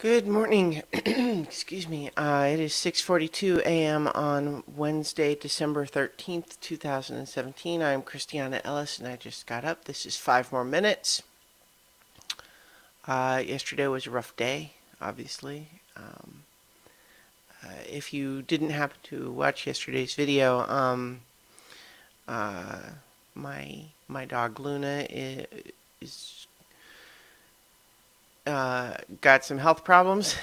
Good morning. Excuse me. It is 6:42 a.m. on Wednesday, December 13th, 2017. I'm Christiana Ellis and I just got up. This is 5 more minutes. Yesterday was a rough day, obviously. If you didn't happen to watch yesterday's video, uh, my dog Luna is got some health problems.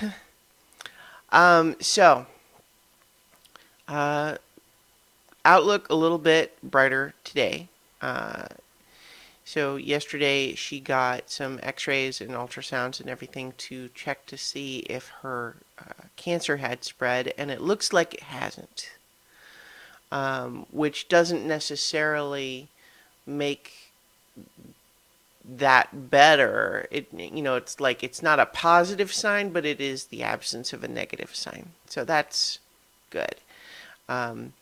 So uh, outlook a little bit brighter today. Uh, so yesterday she got some x-rays and ultrasounds and everything to check to see if her cancer had spread, and it looks like it hasn't, which doesn't necessarily make that better. It's like it's not a positive sign, but it is the absence of a negative sign. So that's good. Um,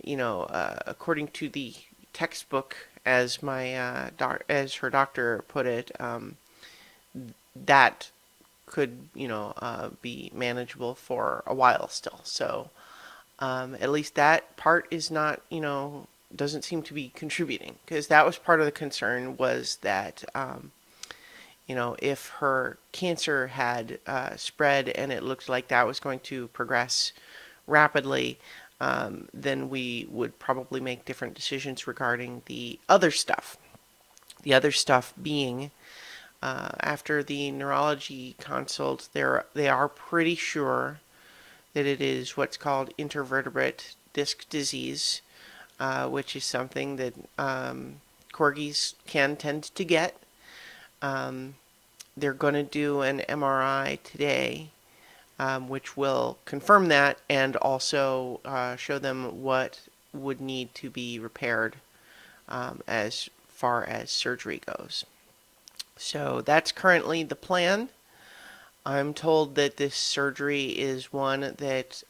According to the textbook, as as her doctor put it, that could be manageable for a while still. So at least that part is not doesn't seem to be contributing, because that was part of the concern, was that if her cancer had spread and it looked like that was going to progress rapidly, then we would probably make different decisions regarding the other stuff. The other stuff being, after the neurology consult, they are pretty sure that it is what's called intervertebrate disc disease, which is something that corgis can tend to get. They're going to do an MRI today, which will confirm that and also show them what would need to be repaired as far as surgery goes. So that's currently the plan. I'm told that this surgery is one that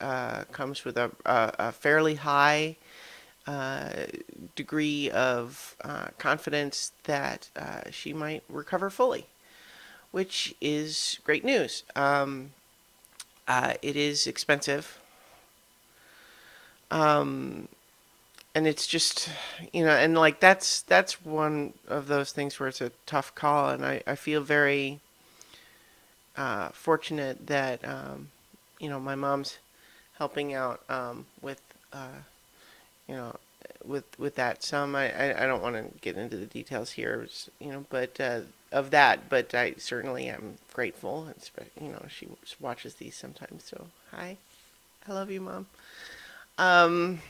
comes with a fairly high degree of confidence that she might recover fully, which is great news. It is expensive. Um, and it's just, and like that's one of those things where it's a tough call, and I feel very fortunate that my mom's helping out with you know with that some. I don't want to get into the details here, but of that, but I certainly am grateful. She watches these sometimes, so hi, I love you, Mom. Um,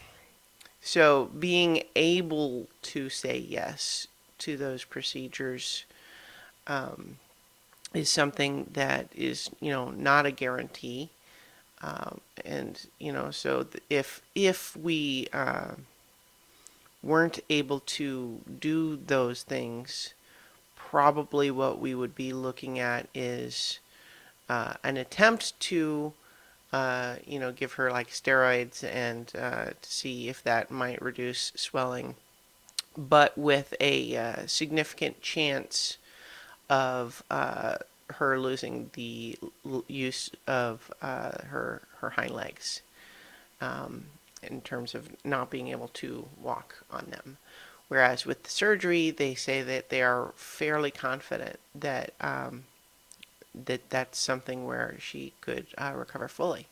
so being able to say yes to those procedures um, is something that is, not a guarantee. And so if we weren't able to do those things, probably what we would be looking at is an attempt to give her like steroids and to see if that might reduce swelling, but with a significant chance of her losing the use of her hind legs, in terms of not being able to walk on them. Whereas with the surgery, they say that they are fairly confident that that's something where she could recover fully.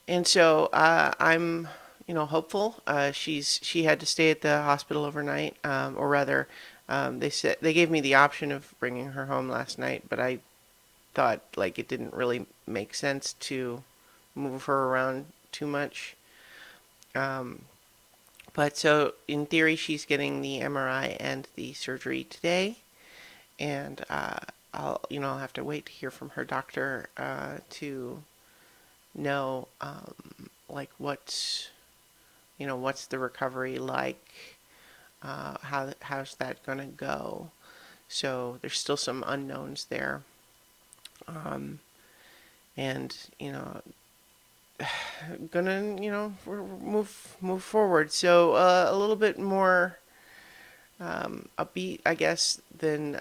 And so I'm, hopeful. She had to stay at the hospital overnight, or rather, they gave me the option of bringing her home last night, but I thought like it didn't really make sense to move her around too much. Um, but so in theory, she's getting the MRI and the surgery today, and I'll have to wait to hear from her doctor to know like what's the recovery like, how's that gonna go. So there's still some unknowns there, um, and gonna move forward. So a little bit more upbeat, I guess, than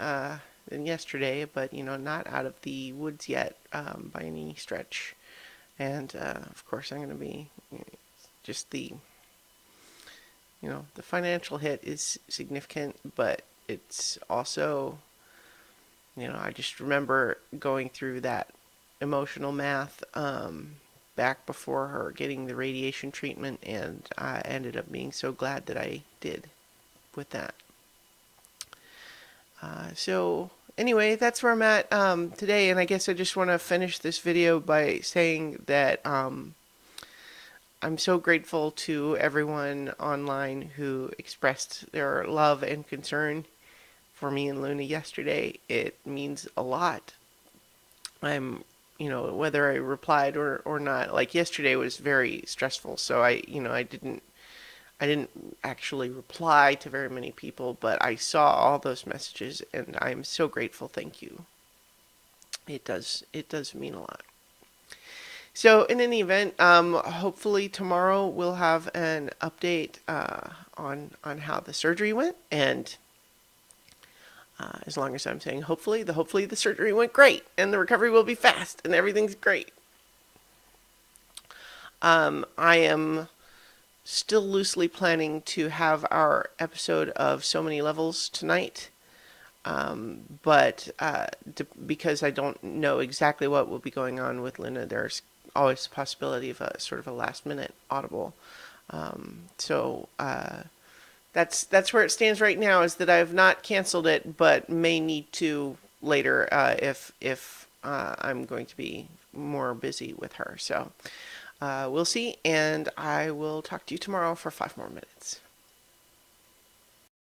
than yesterday, but not out of the woods yet by any stretch. And of course, I'm going to be just the financial hit is significant, but it's also, I just remember going through that emotional math back before her getting the radiation treatment, and I ended up being so glad that I did with that. So anyway, that's where I'm at today, and I guess I just want to finish this video by saying that I'm so grateful to everyone online who expressed their love and concern for me and Luna yesterday. It means a lot. I'm, whether I replied or not, like yesterday was very stressful, so I didn't actually reply to very many people, but I saw all those messages and I'm so grateful. Thank you. It does mean a lot. So in any event, hopefully tomorrow we'll have an update on how the surgery went, and as long as I'm saying hopefully the surgery went great and the recovery will be fast and everything's great. I am still loosely planning to have our episode of So Many Levels tonight. But because I don't know exactly what will be going on with Luna, there's always the possibility of a sort of a last minute audible. So that's where it stands right now, is that I have not canceled it, but may need to later if I'm going to be more busy with her. So we'll see, and I will talk to you tomorrow for 5 more minutes.